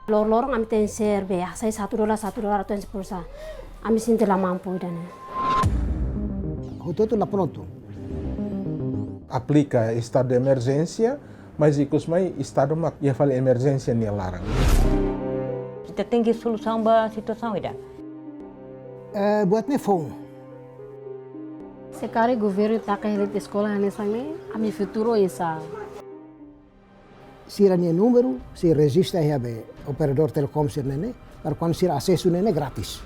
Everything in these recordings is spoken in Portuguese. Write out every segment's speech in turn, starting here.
Lorong kami tem serve, saya $1 atau 10%. Kami sinti lah mampu dan. Hotu-hotu lá pronto. Aplica estado de emergência, mas ikusmai estado mak ia fale emergência ni larang. Kita tem que solução ba situação ida. Buatnya phone. Sekarang governo tak kehilangan sekolah nessa me, kami futuro isa. Sira número, se registra aí o operador telecom sir nene, para quando sira acesso nene grátis.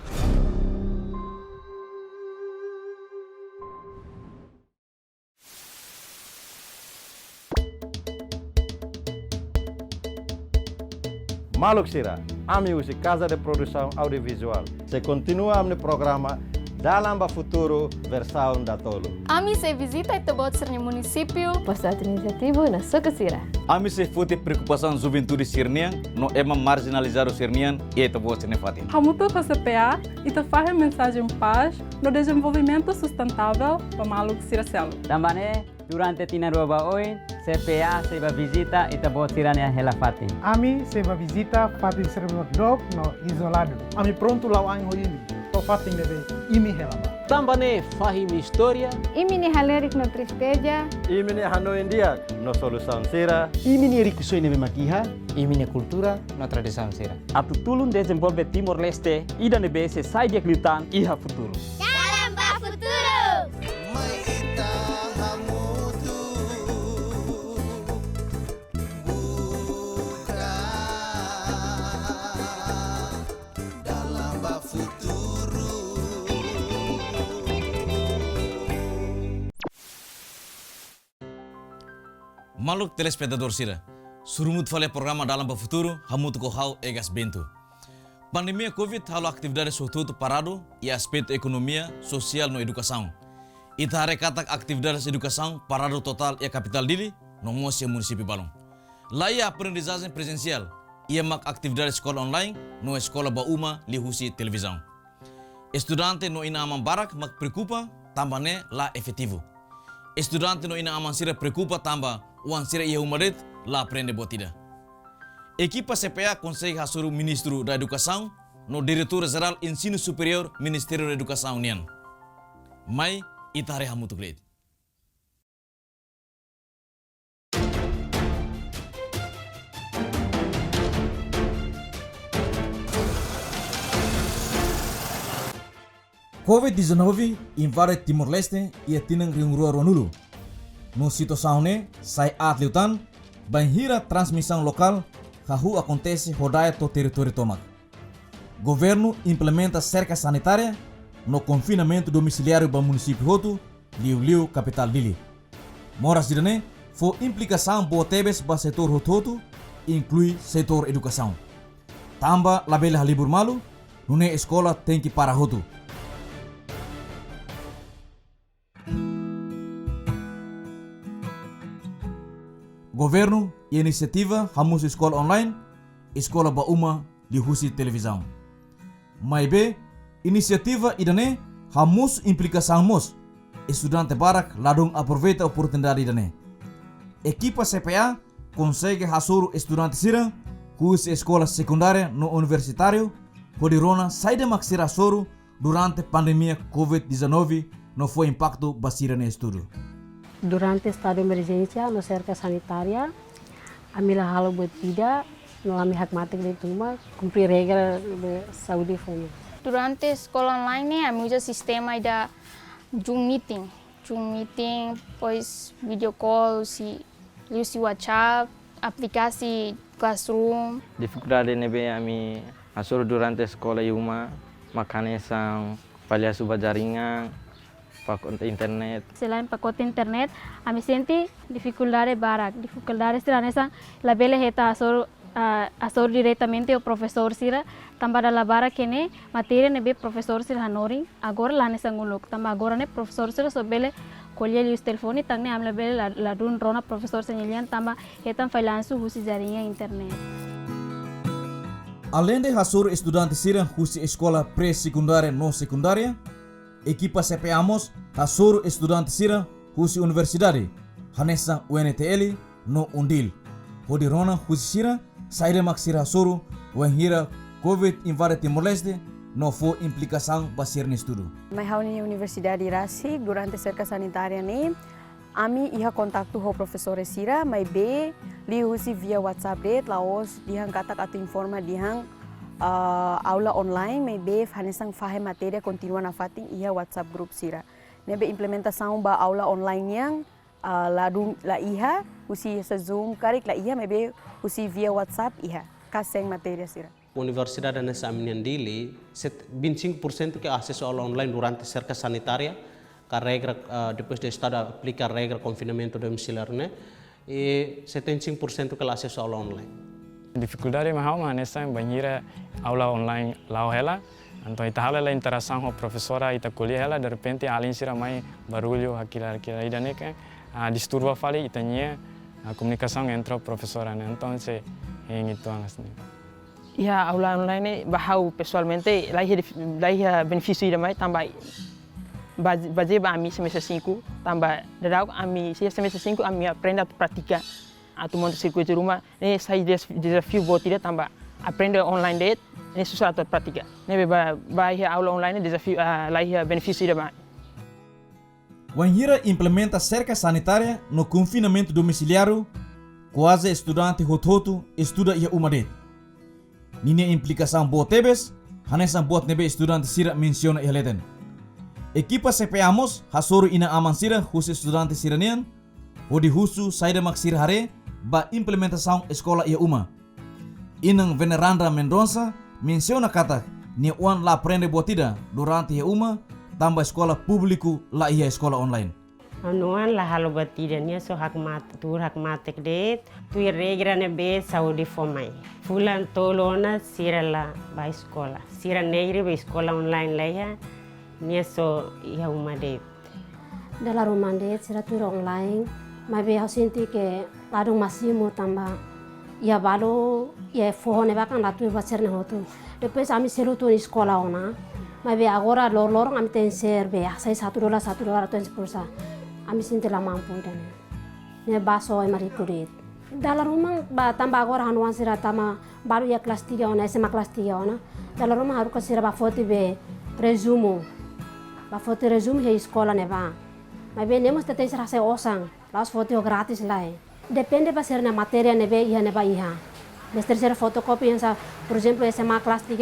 Maluk sira, ami usi Casa de Produção Audiovisual. Se continua no programa DALAN BA FUTURU versão da Tolo. Ami se visita e tebot sernya munisípiu. Postat inisiativo na soka sira. Ami se fote preocupação juventude sirnian, no ema marginalizar o sirnian e tebot sernya fatin. Hamutu com a CPA e te faz mensagem paz no desenvolvimento sustentável para Maluk sira selo. Também durante tina roba oi, CPA se va visita e tebot sirania hela fatin. Ami se va visita fatin serba dog no isolado. Ami pronto lau ang hoili. To fatin deve imi helaba. Também fahim história. Imi halerik no tristeza. Imi hano india no solução sira. Imi rikusoi nebe makiha. Imi cultura no tradição sira. Atu tulun desenvolve Timor-Leste e da nebese sai de aclitan iha futuro. Dalan ba futuro. Maluk telespectador sira, surumut fale programa Dalan Ba Futuru, hamut ko hau egas bentu. Pandemia Covid halo aktividades hotu-hotu paradu e aspeitu ekonomia, sosial no edukasaun. Ita haree katak aktividades edukasaun paradu total e kapital Dili, no ngos munisípiu balun. Laiha aprendizazem presensial, ia mak aktividades sekolah online no eskola bauma li husi Televizaun. Estudante no inan aman barak mak preokupa, tambane la efektivu. Estudante no inan aman sira preokupa tamba uang sira ia umaret la aprende botida. Ekipa CPA consegue hasuru Ministru da Edukasaun no Diretor-Geral Ensino Superior Ministério da Educasaun nian. Mai itare hamutuklet. Covid-19 invade Timor-Leste e atinang ringrua ronulu. No situação sai atliutan, banhira transmissão local, kahu acontece rodaia to território tomak. Governo implementa cerca sanitária no confinamento domiciliário do munisípio Hotu, Liu, capital Dili. Moras dirane, for implicação botebes ba setor hotu-hotu, inclui setor educação. Tamba labela halibur malu, nune escola tem que para hotu. Governo e inisiativa hamus escola online, escola bauma li husi Televizaun. Maibe, inisiativa idane hamus implicação mos, estudante barak ladung aproveita oportunidade idane. Ekipa CPA consegue hasuru estudante sira, husi escola secundária no universitário, podirona saide maksira soru durante pandemia Covid-19 no foi impacto basira no estudo. Durante estado de emergência, no cerca sanitária, kami lah halo buat tidak, no kami hak mati di rumah, cumprir regra de saúde fome. Durante sekolah online, kami usa sistema da Zoom meeting, pois video call, si WhatsApp, aplikasi Classroom. Dificuldade nebe kami asur durante sekolah yuma, makanya sang palha suba jaringan. Pacote internet. Selain pacote internet, kami senti dificuldade barak. Dificuldade sira nessa la bele heta asor diretamente o professor sira tamba da la barak kene matéria nebe professor sira hanori agora lá nessa nguluk tamba agora ne professor sira so bele colher os telefone tangne amla bele la dun rona professor senhelian tamba hetan failansu husi jarinha internet. Além de hasur estudante sira husi escola pré-secundária no secundária, Ekipa CPA mos hasur estudante sira husi universidade, hanessa UNTL no undil. Hodirona husi sira saide mak sira hasuru Wanhira Covid invade Timor-Leste no for implicação basir no estudo. Mai hau ni Universidade Rasik durante cerca sanitária ni ami iha kontaktu ho professor sira mai be li husi via WhatsApp det laos dihang katak atau informa dihang aula online mai be hanesang fahe matéria continua na fating iha WhatsApp group sira. Nebe implementação ba aula online yang Laiha husi sa Zoom karik Laiha mai be husi via WhatsApp iha kaseng matéria sira. Universidade nessa aminan Dili, 25% que acesso à aula online durante cerca sanitária, que a regra, depois do Estado aplica a regra confinamento domiciliar, né? E 75% que acesso à aula online. Dificuldade mahal nessa banheira aula online lau hela, então ita hala la interação com a professora ita kuliah hela de repente além sira mai barulho aquilo ida né que disturba fali itanya a comunicação entre a professora, né? Então se itu angasnya. Ya, aula online bahau pessoalmente Laiha benefício ida mai tambah baje ba ami semester 5 tambah dadau ami semester 5 ami aprende a praticar atau montar circuito rumah ne sai desafio buat tidak tambah aprende online det ne susah atau praticar ne ba aula online desafio Laiha benefício ida mai. Wanhira implementa cerca sanitária no confinamento domiciliário, quase estudante hotu-hotu estuda ia umadet. Nini implicação boa tebes, hanesan buat nebe estudante sira menciona ihleten. Ekipa CPA mos hasuru inan aman sira husi estudante siranian, hodi husu saida mak sira haree ba implementação eskola ia uma. Inang Veneranda Mendonça menciona katak ni uan la aprende buat tidak durante ia uma tambah sekolah publiku Laiha eskola online. Anuan la halo batidania so hakmatek det tu regra ne be saudi fomai fulan tolona sira la ba escola sira negri ba escola online Laiha nia so iha umadet dalam rumah det sira tu online mai be hasinti ke ladung masimo tamba ia balo ia fone bakan la tu ba serne hotu depois ami selu tu escola ona mai be agora lorong ami ten serbe sai $1 atau 10%. Ami sinti la mampu dan ne baso e marikurit dalam rumah ba tambah agora hanuan sira tama baru ya kelas 3 ona SMA kelas 3 ona dalam rumah harus sira ba foto be resumo he escola ne ba mas be nemos tete sira se osang las foto gratis lai depende ba sira na matéria ne be iha Mester sira fotokopi yang sa por exemplo SMA kelas 3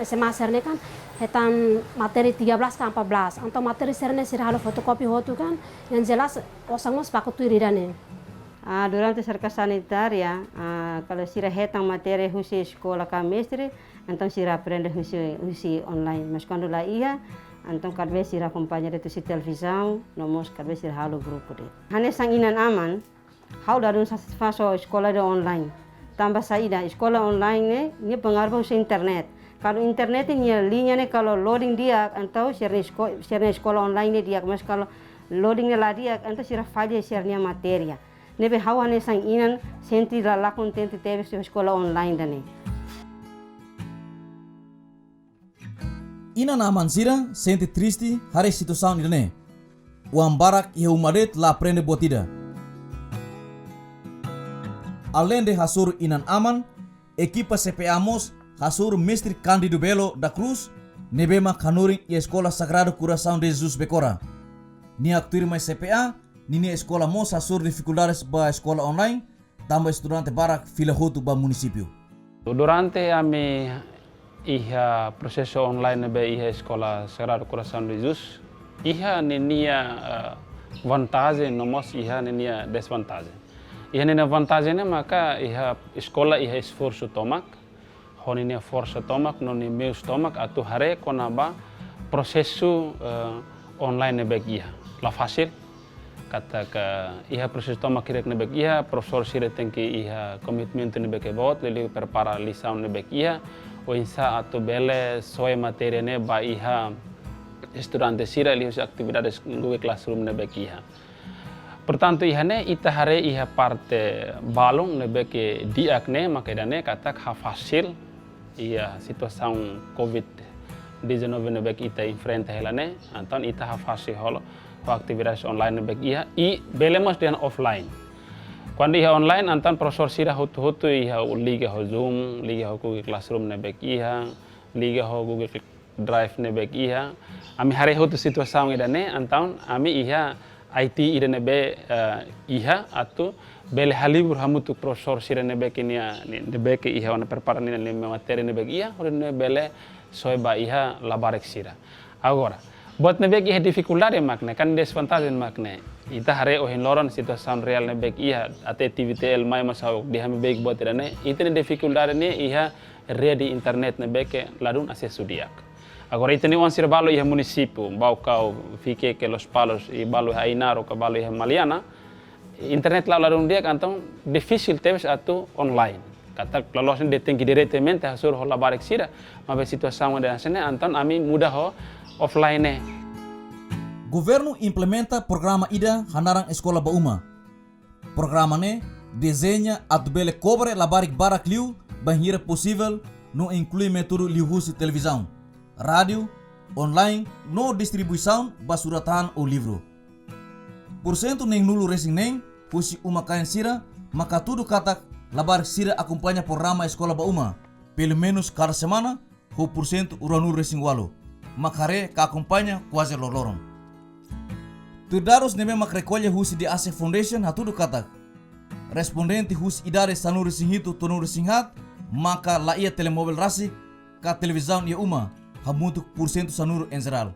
SMA serne kan hetan materi 13 ke 14 atau materi serne sira halo fotokopi hotu kan yang jelas osangos pakai tu iridane. Durante cerca sanitária, kalau sira hetan materi husi sekolah kamestre, então sira aprende husi online. Mas quando Laiha, então cada vez sira acompanha de tu si Televizaun, nomos cada vez sira halo grupo de. Hanesang inan aman, hau darun faso sekolah de online. Tambah saída escola online ne pengaruh usia internet. Kalau internet ini linya ne kalau loading dia atau share sekolah online dia, mas kalau loading la dia atau sira falha share matéria. Nebe hawa ne sang inan senti la contente teve sekolah online dane. Inan aman sira senti triste hari situação idane. Uang barak ia umadet la aprende buat tidak. Além de hasur inan aman, ekipa CPA mos hasur Mestre Cândido Belo da Cruz nebema kanuring e Escola Sagrado Coração de Jesus Becora. Ni aktuir mai CPA, nini escola mos hasur dificuldades ba escola online, tambah estudante barak fila hotu ba munisípiu. Durante ami iha proseso online be iha Escola Sagrado Coração de Jesus, iha nenia vantagem nomos iha nenia desvantagem. Iha nenia vantagennya maka iha escola iha esforço tomak, honinia força tomak, noni meus tomak atau haree konaba prosesu online nebek iha. La fácil kata ke iha proses tomak kirek nebek iha, profesor sire tengki iha komitmen nebek ebot, lili prepara lição nebek iha, o insa atau bele soe materi ne ba iha estudante sira lius aktividades ngue classroom nebek iha. Portanto ihane ita hare iha parte balun nebeke diakne makadane katak ha fasil ia situação Covid-19 nebek ita enfrenta helane anton ita ha fasil holo aktividades online nebek iha i belemos dengan offline. Quando ia online, antan professor sira hotu-hotu ia liga ho Zoom, liga ho Google Classroom nebek ia, liga ho Google Drive nebek ia. Ami haree hotu situação idane antan ami ia IT idane be ia atau bele halibur hamutu professor sira nebek inia nebek ia ona preparan ina lima materi nebek ia, orne bele soeba ia labarek sira. Agora, buat nebek ia dificuldade makne kan desvantagem makne. Ita haree ohin loron situação real nebek ia ate atividade mai masau di hami bek buat idane. Ita dificuldade ne ia rede internet nebek ladun acesso diak. Agora itani on sira balo ia munisípiu, bau kau fique que los palos e balo inan ou balo ia maliana. Internet lá ladun diak então difícil teves atu online. Katak lolosen detengi diretamente hasur ho labarek sira, mas situação de asene então ami mudah ho offline. Governo implementa programa IDA hanarang eskola bauma. Programa ne desenha atubele cobre labarik barak liu banhira possível no inclui método liu husi televisão, rádio, online, no distribuição basuratan ou livro. Porcento nem nulo racing nem husi uma kain sira maka tudo katak labarik sira acompanha programa eskola bauma. Pelo menos cada semana ho porcento uranul racing walo. Makare ka acompanha quase lorong. Terdaros neme mak recolhe husi di AC Foundation hatudo katak. Respondente husi idade sanuri singhito tonuri singhat maka Laiha telemóvel rasi ka Televizaun ia uma hamutuk porcento sanuru em geral.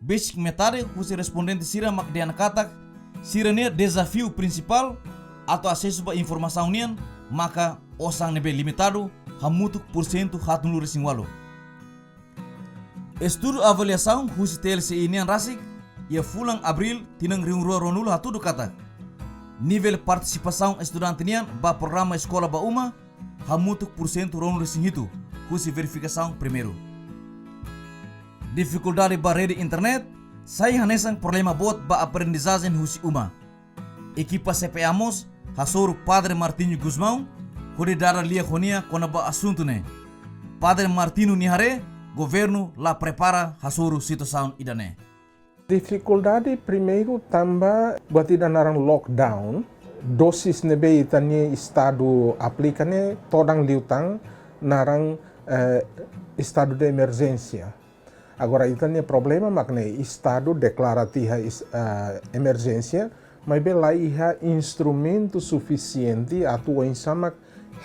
Basic metade husi respondente sira mak diana katak sira ne desafio principal atau acesso ba informação nian maka osang nebe limitado hamutuk porcento hatunuri singwalo. Estudo avaliação husi TLCI nian rasik ia fulang abril tinang riung-rua ronul hatudo katak. Nível participação estudante nian ba programa escola ba uma hamutuk porcento ronul singhito husi verificação primeiro. Dificuldade ba rede internet sai hanesang problema bot ba aprendizazem husi uma. Ekipa CPA mos hasoro Padre Martinho Guzmão hode dara lia khonia kona ba assunto ne. Padre Martino Nihare governo la prepara hasoro situação idane. Dificuldade primeiro tamba buat ida narang lockdown, dosis nebe itani estado aplicane todang liutang narang estado de emergência. Agora itani problema makne estado declaratiha emergência, mas bela iha instrumento suficiente atua em samak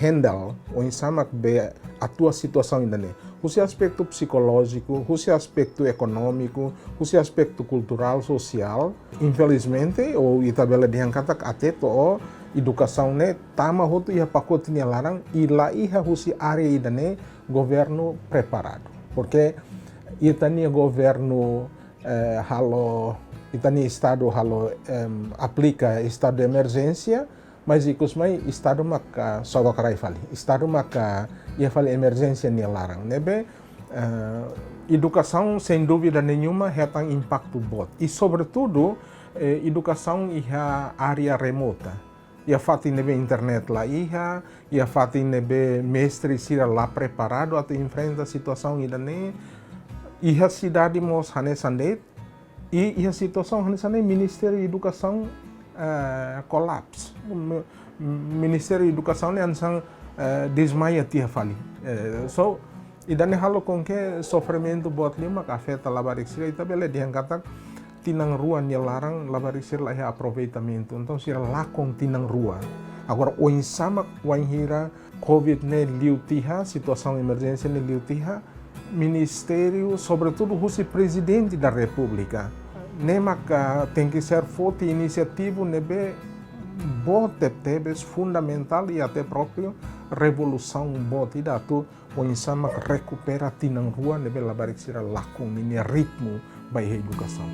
handle ou em samak be atua situação idane. Husi aspecto psicológico, husi aspecto econômico, husi aspecto cultural, social. Infelizmente, ou itabela diangkatak até to educação ne tama hotu ia pacote ni larang ila iha husi área idane governo preparado. Porque itani governo halo itani estado halo aplica estado de emergência, mas ikus mai estado maka sogo karai fali. Estado maka ia fali emergência ni larang. Nebe educação sem dúvida nenhuma retang impacto bot. E sobretudo educação iha área remota. Ia fati nebe internet lá ia fati nebe mestre sira lá preparado atau enfrenta situação idane. Iha cidade mos hanesandet e iha situação hanesandet Ministério da Educação colapse. Ministério da Educação ne ansang desmaia tia fali. So idane halo com que sofrimento bot lima que afeta labarik sira itabele diangkatak tinang rua ni larang labarik sira lah aproveitamento. Então sira lá com tinang rua. Agora o insama wanhira Covid ne liutiha situação emergência ne liutiha Ministério, sobretudo o presidente da República, nemaka tem que ser forte iniciativo nebe bote tebes fundamental e até próprio revolução bote datu o insama recupera tinang rua nebe labarik sira lakung ini ritmo baik educação.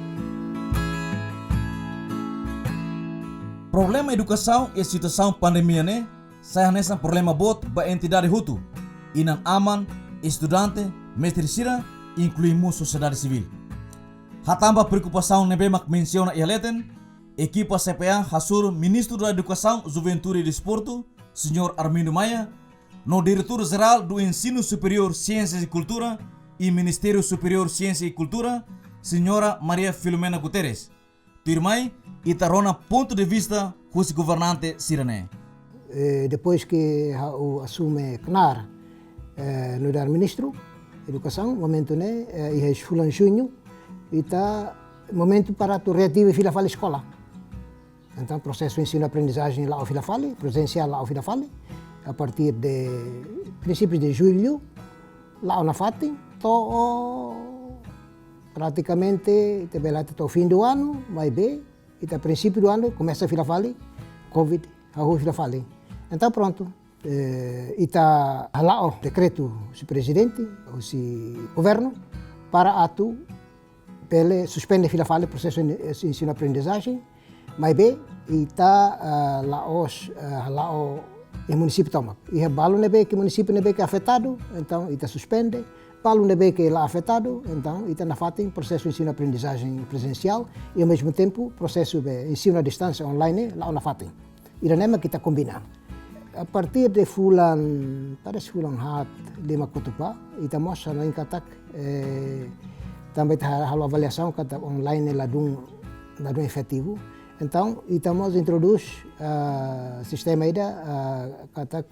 Problema educação e situação pandemia ne saya nessa problema bot ba entidade hutu inan aman estudante mestre sira incluímos sociedade civil. Hatamba preocupação nebe mak menciona ialeten Ekipa CPA hasur Ministru da Edukasaun, Juventude e Desporto, Sr. Armindo Maia, no Diretor-Geral do Ensino Superior, Ciências e Cultura e Ministério Superior Ciência e Cultura, Sra. Maria Filomena Guterres. Turmai, itarona ponto de vista husi governante sirene. Depois que eu assume CNAR no dar Ministru da Edukasaun, momento né, ia bulan junho, está momento para tu reativar fila fala escola. Então, processo ensino-aprendizagem lá ao fila fale, presensial lá ao fila fale, a partir de princípios de julho, lá na FATEM, praticamente até o fim do ano, mas bem, e até princípio do ano começa a fila fale, Covid, a rua fila fale. Então pronto, está lá o decreto do presidente, o governo, para atu, ele suspende fila fale, processo de ensino-aprendizagem, mas bem, está lá o município toma. E o balun que o município é afetado, então está suspende. Balun que é lá afetado, então está na FATEM, processo de ensino-aprendizagem presencial e ao mesmo tempo processo de ensino à distância online lá na FATEM. E a que está combinando. A partir de parece fulan hat lima kutupa, está mostra em katak, também está a avaliação katak online lá do efektivu. Então, estamos introduz sistema katak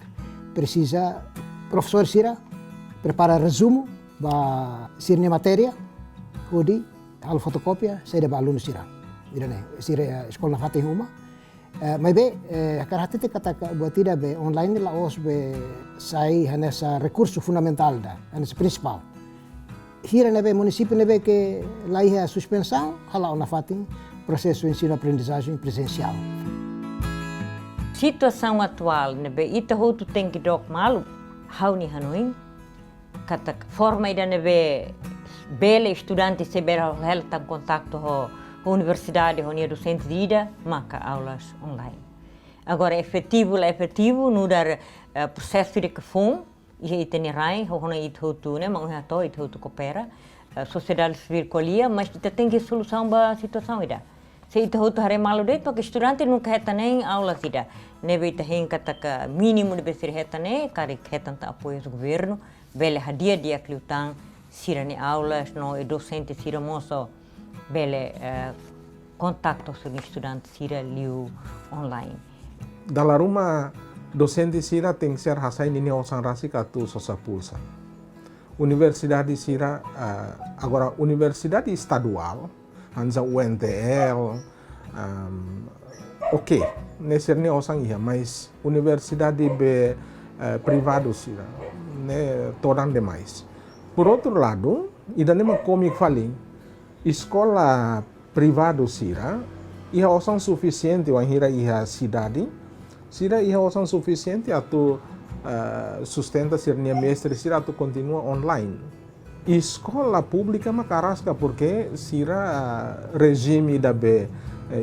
precisa professor sira prepara resumo ba sirne matéria, hudi hal fotocópia sai da balun sira. Irane sira escola FATEM uma. Mas bem, a característica katak buat tidak be online lá os be sai nessa recurso fundamental da, nessa principal. Hira nebe munisípio nebe que Laiha suspensão, hala na FATEM processo de ensino-aprendizagem presencial. Situação atual, nebe ita hotu tem que dok malu, hau ni hanuin, katak forma ida nebe bele estudante se bela helta contato ho universidade, ho nia docente ida, maka aulas online. Agora efetivo no dar processo de kafum, ia iteni rai, ho hona it hotu ne, mang hato it hotu coopera, sociedade civil colia, mas ita tem que solução ba situação ida. Se ita hotu haree malu de, porque estudante nunca heta nem aulas ida. Nebe ita hen kataka mínimo de ser heta ne, kari hetan ta apoio do governo, bele hadia dia kliutang sirane aulas, no e docente sira moço bele contacto com estudante sira liu online. Dalam rumah docente sira tem que ser hasai nini osan rasi katu sosa pulsa. Universidade sira agora universidade estadual, anza UNTL, ok, nesse ne osan ia, mas universidade be privado sira, né, toram demais. Por outro lado, ainda nem como falei, escola privado sira, ia osan suficiente o hira ia cidade, sira ia osan suficiente atu sustenta sirnia mestre sira atu continua online. Escola pública macarasca porque sira regime da be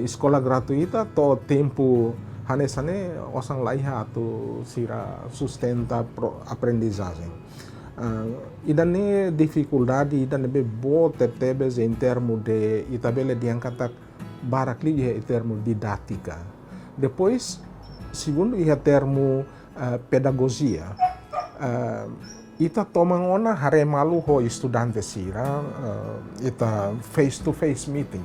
escola gratuita to tempo hanesane osan Laiha atu sira sustenta aprendizazem. Idane dificuldade idane be bote tebes em termos de itabele diangkatak barak li em termos didática. Depois, segundo ia termo pedagogia, ita tomang ona haree malu ho estudante sira, ita face to face meeting.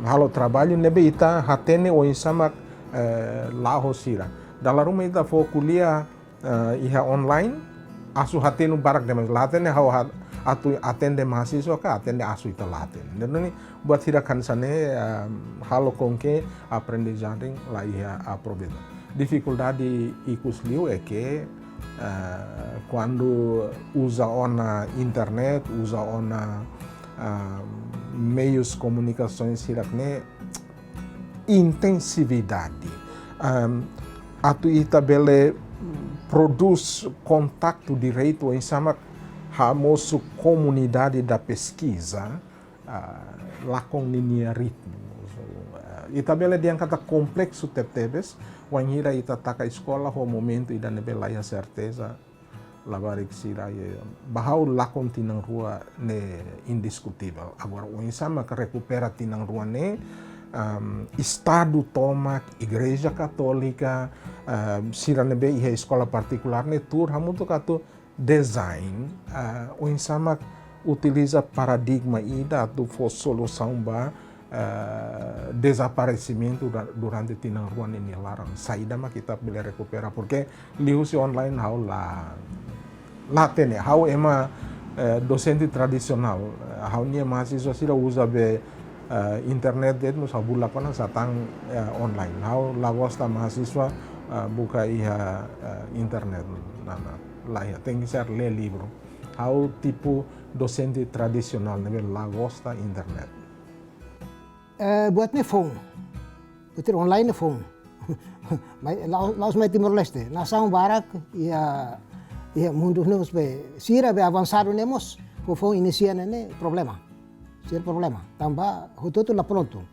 Halo trabalho nebe ita hatene o insamak laho sira. Dalam rumah ita fo kuliah iha online, asu hatenu barak demas laten hau atu atende mahasiswa ka atende asu ita laten. Dan buat tidak kan sane halo konke aprendizazem Laiha aprobeda. Dificuldade ikus liu é que quando usa ona internet, usa ona meios comunicações sirakne intensividade. Atu itabele produz contato direto em sama hamosu comunidade da pesquisa lá com linha ritmo. Itabele diangkata complexo tetebes, wanhira ita taka escola ho momento ida nebe Laiha certeza labarik sira bahau lakon tinang rua ne indiscutível. Agora o insama que recupera tinang rua ne Estado tomak, Igreja Católica, sira nebe ihe escola particular ne tur hamutu katu design o insama utiliza paradigma ida tu for solução ba desaparecimento durante tinang ruan ini larang. Saída mah kita boleh recuperar porque lihusi online hau lá tem hau ema docente tradisional hau nia mahasiswa sira usa be internet det mus habula pana satang online hau lagosta mahasiswa buka iha internet nana Laiha tem que ser ler livro hau tipo docente tradisional nebe lagosta internet. Buatnya phone, betul online phone. Laos mai Timor-Leste, nasang barak ya mundo nos be sira be avançado nemos, phone inicia nene problema. Sira problema. Tamba hotu-hotu lá pronto.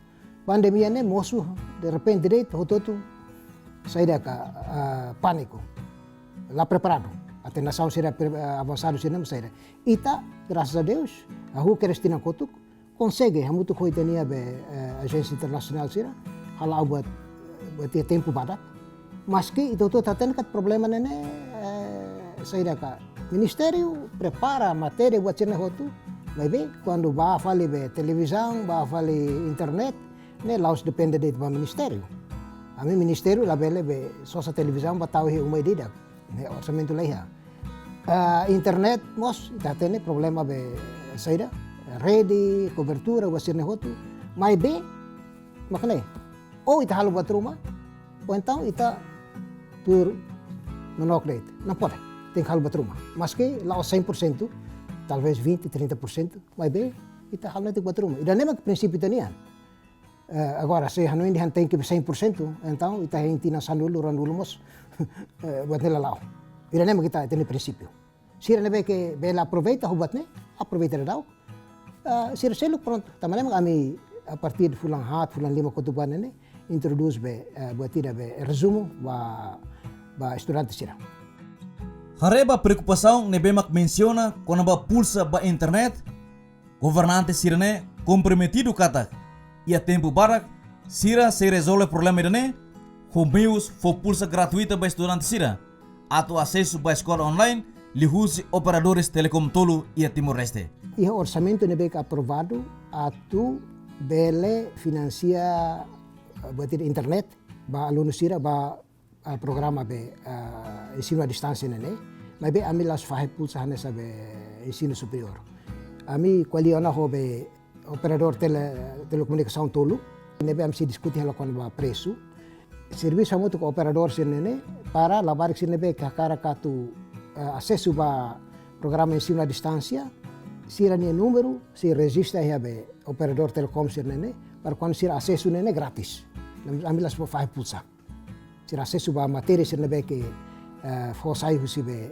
Pandemia ne moço de repente direito hotu-hotu saída ka pânico. Lá preparado. Até nação sira avançado sira saída. Ita, graças a Deus, a rua Cristina Kotuk consegue, muito coisa tinha a agência internacional sira, halau buat ia tempo badak, mas que itu tá tendo problema nene, saya dah Ministério prepara matéria buat cina hotu, baik quando vai falar be Televizaun, vai falar internet, ne laos depende de Ministério. A mim Ministério lá bele be sosa Televizaun batau he umai didak, ne orçamento Laiha. Internet mos tá tendo problema be saya rede, cobertura, wasirne hotu, mai be, makanya, ou ita halu buat rumah, ou então ita tur menok date, não pode, tem que halu buat rumah, mas que lá 100%, talvez 20-30%, mai be, ita halu nanti buat rumah, ida nema prinsipio tanian. Agora, se hanu ini tem que 100%, então ita henti na sanulu ranulu mos buat nela lau, ida nema kita tem prinsipio. Sira nebe que bela aproveita hubatne, aproveita dau. Sira-seluk pronto. Taman kami a partir de fulan 5 kutuban ini introduce buat tidak resumo ba estudante sira. Haree ba preocupação nebemak menciona quando ba pulsa ba internet, governante sirene comprometido katak. Ia tempo barak sira se resolve problema dene, homeus fo pulsa gratuita ba estudante sira, atau acesso ba escola online, lihusi operadores telecom tolo ia Timor-Leste. E o orçamento nebe aprovado atu bele financia buat internet ba aluno sira ba programa be ensino à distância nene, mas be ami las fahe pulsa hanesa be ensino superior. Ami qualiona ho be operador telecomunicação tolo, nebe am se discutir ela com ba preço. Serviço muito com operador nene para lavar que nebe kakara katu acesso ba programa ensino à distância. Sira nia número, se registra aí o operador telecom sir nene, para quando sira acesso nene gratis. Ambil as fahe pulsa. Sira acesso ba matéria sir nebe que fosai husi be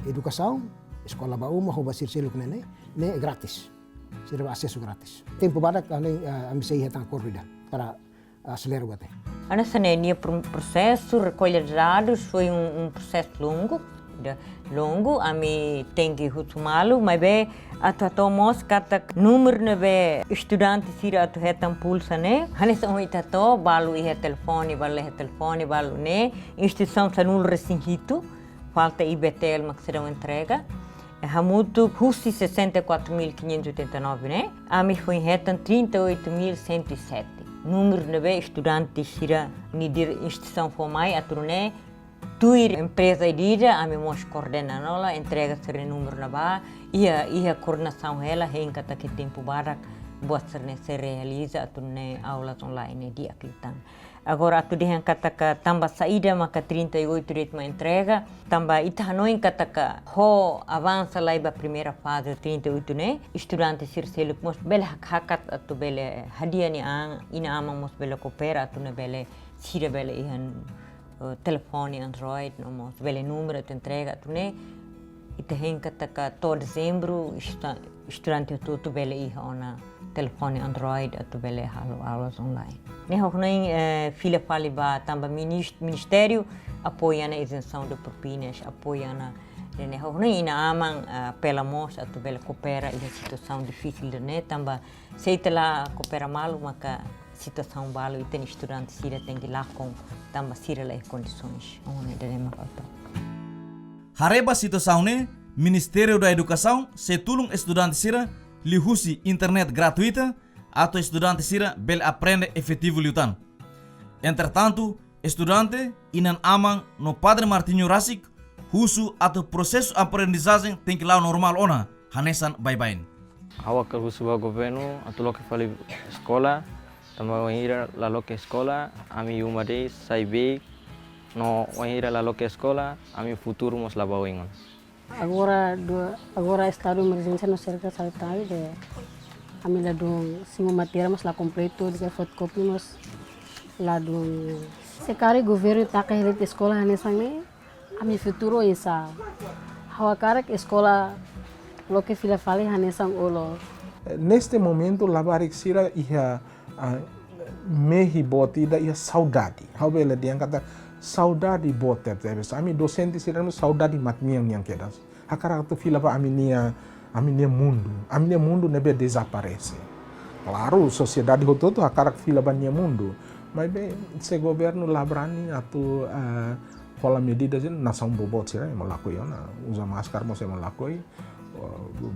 edukasaun, eskola ba uma ho ba sir seluk nene, ne gratis. Sira acesso gratis. Tempo badak ami sei hatang corrida para acelerar o até. A nossa processo recolha de dados foi processo longo, a mim tem que retomá-lo, mas bem, atualmente nós katak número nebe estudante sira atu hetam pulsa ne, hanesa oitato balu ihe telefone, balu ne, instituição sanul resinhito, falta IBTL mas serão entrega. Hamutu husi 64.589 né, a mim foi hetam 38.107. Número nebe estudante sira nidir instituição formai atu ne. Tuir empresa idida, a mim mos coordena nola, entrega ser número na ba, ia coordenação ela, renca tá que tempo barak, boa ser se realiza, atu ne aulas online dia clitan. Agora atu dehan kataka tamba saída maka 38 ritmo entrega, tamba itanoin kataka ho avança lá ba primeira fase 38 né, estudante sirseluk mos bela hakat atu bele hadia ni ina amang mos bela coopera atu ne bele sira bele ihan telefone Android, nomos vele número de entrega, tu ne ite henka taka to dezembro estudante tu vele iha ona telefone Android tu vele halo aulas online. Ne hoknai fila fali ba tamba ministério apoia na isenção de propinas, apoia na ne hoknai ina amang pela mos tu vele coopera em situação difícil de ne tamba seita lá coopera malu maka situação balu tem estudante sira tem que lá com tamba sira lá condições onde devemos voltar. Hareba situação ne Ministério da Educasaun se tulung estudante sira lihusi internet gratuita atau estudante sira bel aprende efektivu liutan. Entretanto, estudante inan aman no Padre Martinho Rasik husu atau proses aprendizazem tem que lá normal ona hanesan bye-bye. Awak ke husu ba governo atau lo que fali escola, tamba wangira la lo que escola, ami yuma de saibe no wangira la lo que escola, ami futuro mos la bawingon. Agora estado de emergência no cerca sanitário de a minha do simo matéria mas lá completo de fotocopy mas lá do se cara governo tá que ele escola nessa né a minha futuro essa hawa cara que escola lo que filha fala nessa olo neste momento la barak sira ia mehi botida ia saudade how bela dia kata saudade bote tebes ami docente sira saudade matmiang yang kedas hakara tu fila pa aminia mundo nebe desaparece. Claro, sociedade hotu-hotu hakara fila banyak mundo. Mas bem, se governo labrani atau pola medida je nação bobot sira melakui ona usa masker mos melakui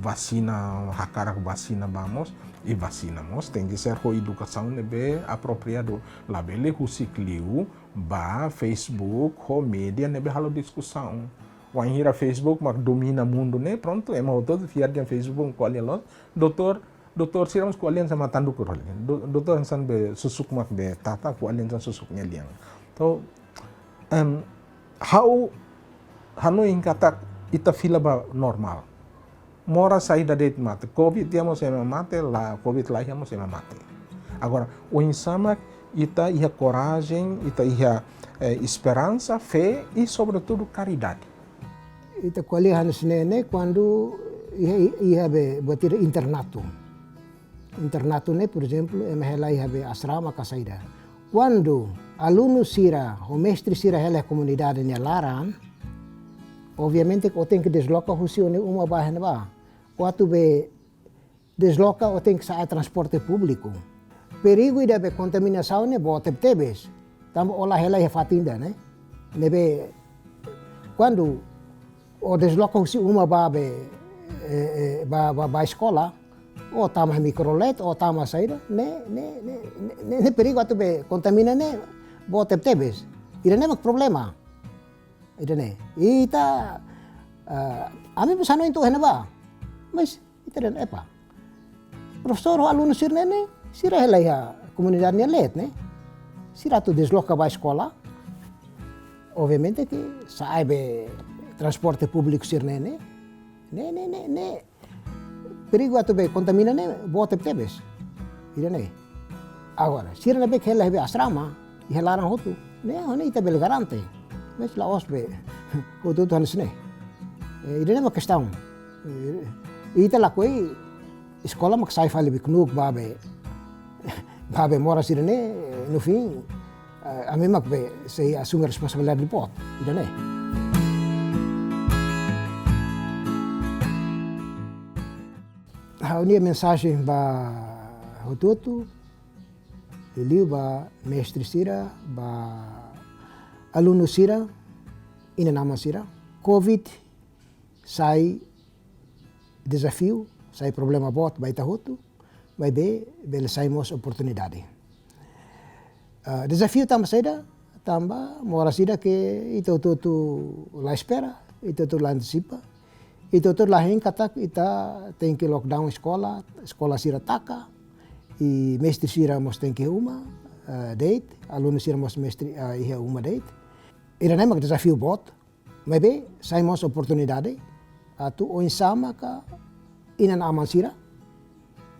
vacina hakara vacina vamos e vacina mos tem que ser com educação nebe apropriado labele husi kliu ba Facebook ho media nebe halo discussão. Wanhira Facebook mak domina mundo ne pronto emang todo fiar dia Facebook ko alian lot doktor siram ko alian sama tanduk ko alian doktor san be susuk mak be tata ko alian san susuknya liang to how hanu ing katak ita fila ba normal mora saída det mate covid dia mo sema mate la covid Laiha mo sema mate agora o insama ita ia coragem ita ia esperança fé e sobretudo caridade. Ita kuali hanus nene quando ia be batir internato ne por exemplo emehela ia be asrama kasaida quando aluno sira o mestre sira hela comunidade ne laran obviamente o tem que desloca husi uma bahan ba quando be desloca o tem que sair transporte público perigo ida be contaminação ne bote tebes tamo olah hela ia fatinda ne nebe quando o desloca husi uma ba escola o tama microlet o tama saída ne perigo atu be contamina ne bote tebes ira ne mak problema ira ne ita ami pesano itu hena ba mas ita dan apa professor aluno sirne ne sira Laiha comunidade ne let ne sira tu desloca ba escola obviamente que sai be transporte público sirne ne perigo atu be contamina ne bote tebes ira ne agora sirne be hela be asrama e helaran hotu ne hone ita bel garante mas la osbe hotu tu hansne ira ne uma questão ita la koi escola mak sai fale biknuk babe mora sirne no fim a mim mak be sei assume responsabilidade de pot ira ne. Ini mensagem ba hotu-hotu, Dili ba mestre sira, ba aluno sira, inan aman sira. Covid sai desafio, sai problema bot ba ita hotu, ba bele sai mos oportunidade. Desafio tamba saida, tamba mora sida que ita hotu-hotu la espera, ita hotu la antecipa. Itu lahin katak ita tem que lockdown escola sira taka e mestre sira mos tem que uma date aluno sira mos mestre ia uma date ira nem mak desafio bot mas be sai mos oportunidade atu o insama ka inan aman sira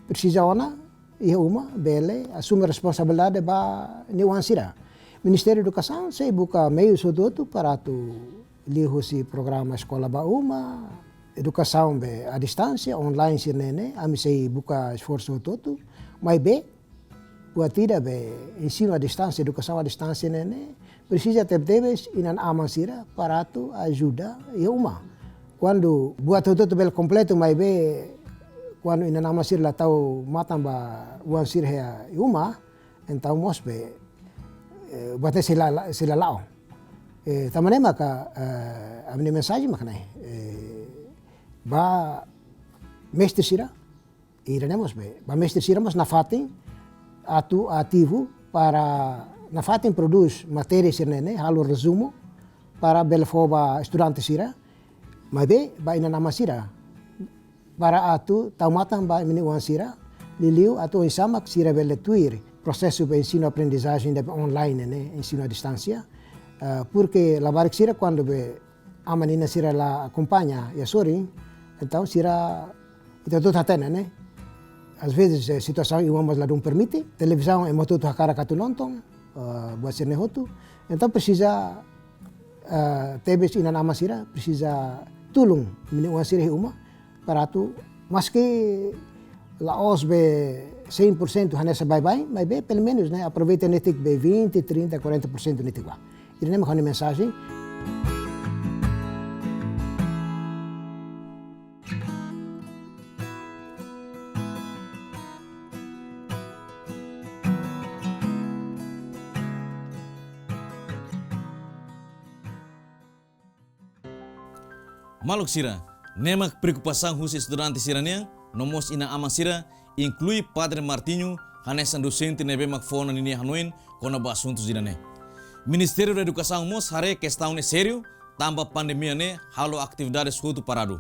precisa ona ia uma bele assume responsabilidade ba niwan sira Ministério da Educasaun sei buka meio hotu-hotu para tu lihusi programa escola ba uma educação be à distância online sirnene ami sei buka esforço hotu-hotu mas be buat tidak be ensino à distância educação à distância nene precisa tebes inan aman sira para tu ajuda e uma quando buat hotu-hotu bel completo mas be quando inan aman sira tau matamba uan sira e uma então mos be buat sila lao tamanema ka amne mensagem maknai ba mestre sira Iremos be. Ba mestre sira mas na fatin ativo para na fatin produz matéria sirnene halo resumo para belfoba estudante sira. Mas be ba ina nama sira para atu taumatan ba mini wan sira liliu atu isamak sira beletuir processo de ensino aprendizagem online né ensino à distância porque la barak sira quando be amanina sira la acompanha e sori então sira ita tudo atena né às vezes a situação iwamos lá não permite televisão é moto a cara que nonton buat sirne hotu então precisa tebes inan ama sira precisa tulung mini wan sira uma para tu maski laos be 100% hanessa bye-bye, mas bem, pelo menos, né, aproveita netik be 20, 30, 40% netik ba. Ini nem uma mensagem. Maluk sira, nemak preocupação husi estudante sirania, nomos ina aman sira, inclui Padre Martinho, hanesan docente nebe makfona nini hanoin, kona ba assuntos dirane. Ministério da Educasaun mos haree questão ne sério, tamba pandemia ne halo aktividades hutu paradu.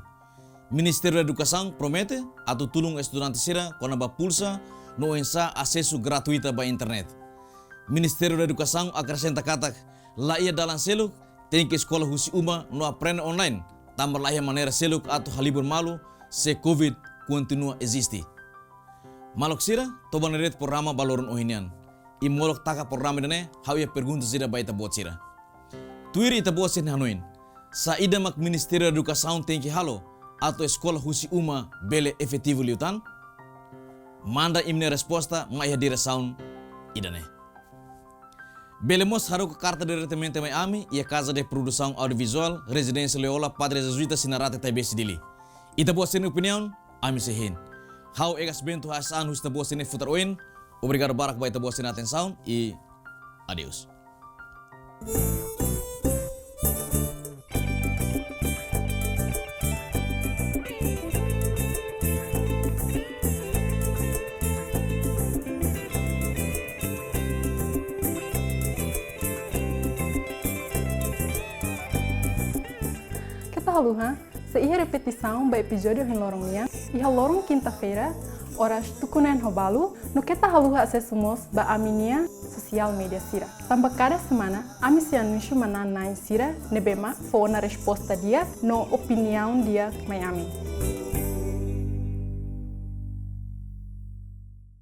Ministério da Educasaun promete atu tulung estudante sira kona ba pulsa no ensa acesso gratuita ba internet. Ministério da Educasaun acrescenta katak Laiha dalan seluk tem que escola husi uma no aprende online, tamba Laiha maneira seluk atu halibur malu se Covid continua existe. Malok sira, toba neret programa balorun ohinian. Imolok taka programa dene, hau ya pergunta sira ba ita buat sira. Tuiri ita buat sin hanoin. Sa ida mak Ministério da Educasaun tem que halo, atau escola husi uma bele efektivu liutan? Manda imne resposta, mai hadira saun idane. Belemos haru ke carta diretamente mai ami, ia casa de produção audiovisual, residência Leola, Padre Jesuita Sinarate TBC Dili. Ita buat sin opinion, ami sehin. Hau egas bentu hasan hus tabuas ini futar oin. Obrigado barak ba ita buas sin atenção e adeus. Kita haluha, seiha repetição ba episódio em lorongnya, iha lorong quinta-feira, horas tukunen hobalu, no kita haluha acessumos ba aminia social media sira. Tamba cada semana, ami se anuncio mananain sira, nebema, for na resposta dia, no opinião dia Miami.